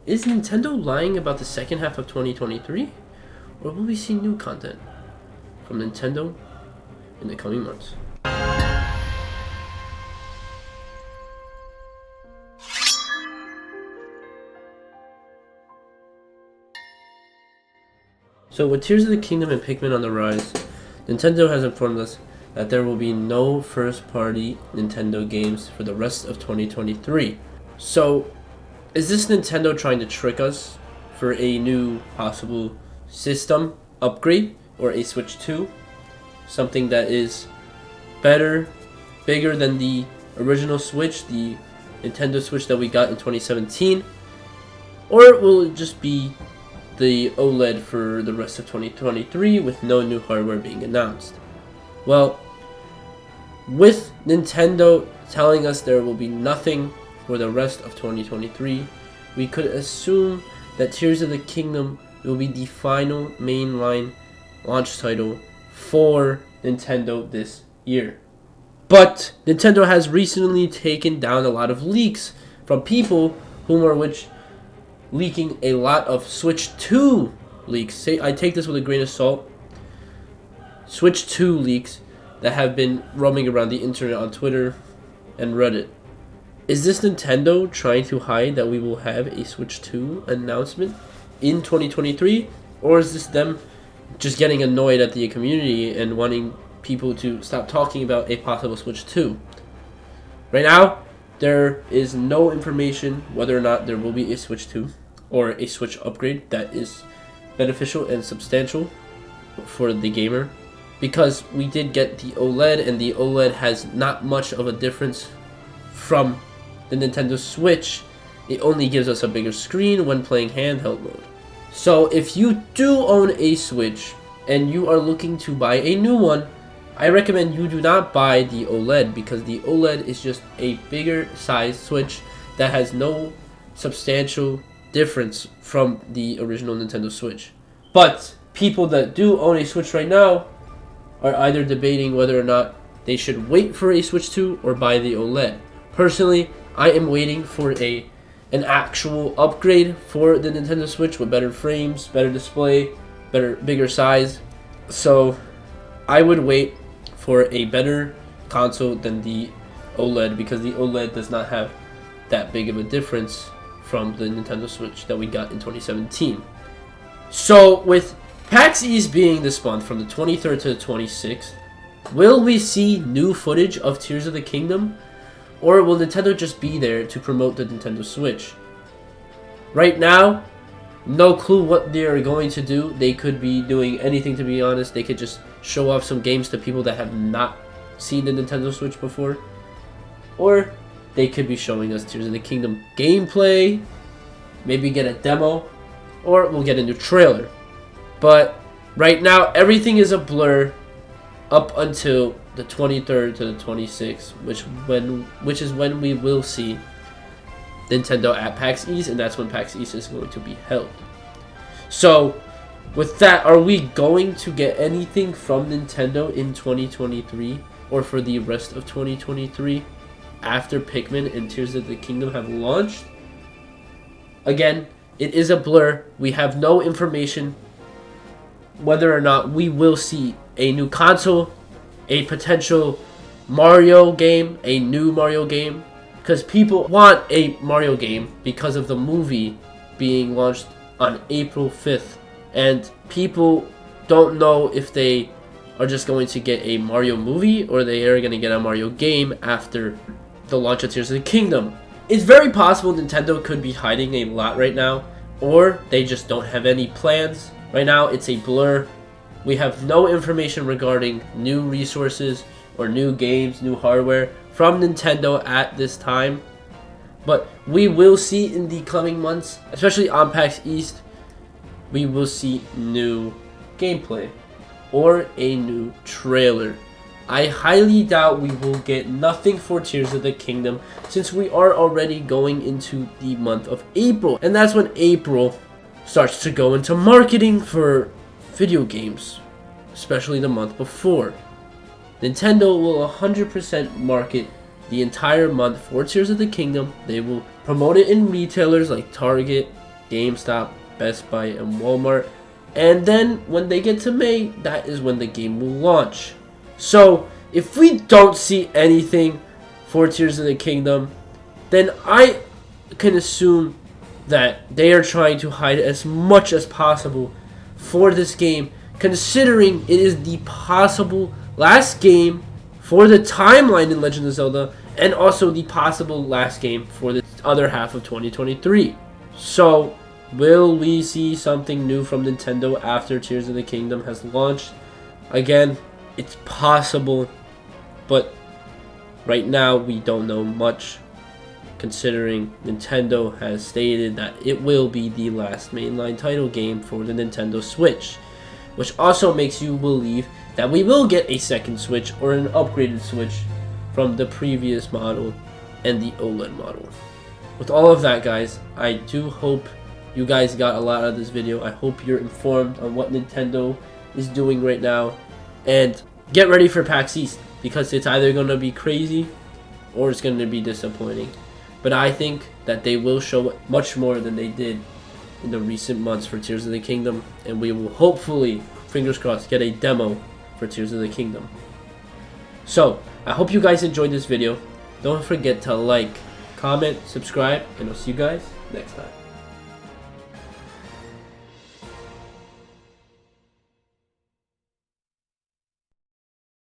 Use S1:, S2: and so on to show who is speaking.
S1: Is Nintendo lying about the second half of 2023? Or will we see new content from Nintendo in the coming months? So with Tears of the Kingdom and Pikmin on the rise, Nintendo has informed us that there will be no first-party Nintendo games for the rest of 2023. So, is this Nintendo trying to trick us for a new possible system upgrade or a Switch 2? Something that is better, bigger than the original Switch, the Nintendo Switch that we got in 2017? Or will it just be the OLED for the rest of 2023 with no new hardware being announced? Well, with Nintendo telling us there will be nothing for the rest of 2023, we could assume that Tears of the Kingdom will be the final mainline launch title for Nintendo this year. But Nintendo has recently taken down a lot of leaks from people leaking a lot of Switch 2 leaks. I take this with a grain of salt. Switch 2 leaks that have been roaming around the internet on Twitter and Reddit. Is this Nintendo trying to hide that we will have a Switch 2 announcement in 2023? Or is this them just getting annoyed at the community and wanting people to stop talking about a possible Switch 2? Right now, there is no information whether or not there will be a Switch 2 or a Switch upgrade that is beneficial and substantial for the gamer, because we did get the OLED, and the OLED has not much of a difference from the Nintendo Switch. It only gives us a bigger screen when playing handheld mode. So if you do own a Switch and you are looking to buy a new one, I recommend you do not buy the OLED, because the OLED is just a bigger size Switch that has no substantial difference from the original Nintendo Switch. But people that do own a Switch right now are either debating whether or not they should wait for a Switch 2 or buy the OLED. Personally, I am waiting for an actual upgrade for the Nintendo Switch with better frames, better display, bigger size. So I would wait for a better console than the OLED, because the OLED does not have that big of a difference from the Nintendo Switch that we got in 2017. So with PAX East being this month from the 23rd to the 26th, will we see new footage of Tears of the Kingdom? Or will Nintendo just be there to promote the Nintendo Switch? Right now, no clue what they are going to do. They could be doing anything, to be honest. They could just show off some games to people that have not seen the Nintendo Switch before. Or they could be showing us Tears of the Kingdom gameplay, maybe get a demo, or we'll get a new trailer. But right now, everything is a blur up until the 23rd to the 26th, which is when we will see Nintendo at PAX East, and that's when PAX East is going to be held. So, with that, are we going to get anything from Nintendo in 2023 or for the rest of 2023 after Pikmin and Tears of the Kingdom have launched? Again, it is a blur. We have no information whether or not we will see a new console, a potential Mario game, a new Mario game, because people want a Mario game because of the movie being launched on April 5th, and people don't know if they are just going to get a Mario movie or they are going to get a Mario game after the launch of Tears of the Kingdom. It's very possible Nintendo could be hiding a lot right now, or they just don't have any plans. Right now, it's a blur. We have no information regarding new resources or new games, new hardware from Nintendo at this time. But we will see in the coming months, especially on PAX East, we will see new gameplay or a new trailer. I highly doubt we will get nothing for Tears of the Kingdom, since we are already going into the month of April. And that's when April starts to go into marketing for video games, especially the month before. Nintendo will 100% market the entire month for Tears of the Kingdom. They will promote it in retailers like Target, GameStop, Best Buy, and Walmart. And then when they get to May, that is when the game will launch. So if we don't see anything for Tears of the Kingdom, then I can assume that they are trying to hide as much as possible for this game, considering it is the possible last game for the timeline in Legend of Zelda, and also the possible last game for the other half of 2023. So, will we see something new from Nintendo after Tears of the Kingdom has launched? Again, it's possible, but right now we don't know much, considering Nintendo has stated that it will be the last mainline title game for the Nintendo Switch, which also makes you believe that we will get a second Switch or an upgraded Switch from the previous model and the OLED model. With all of that, guys, I do hope you guys got a lot out of this video. I hope you're informed on what Nintendo is doing right now, and get ready for PAX East, because it's either going to be crazy or it's going to be disappointing. But I think that they will show much more than they did in the recent months for Tears of the Kingdom, and we will hopefully, fingers crossed, get a demo for Tears of the Kingdom. So, I hope you guys enjoyed this video. Don't forget to like, comment, subscribe, and I'll see you guys next time.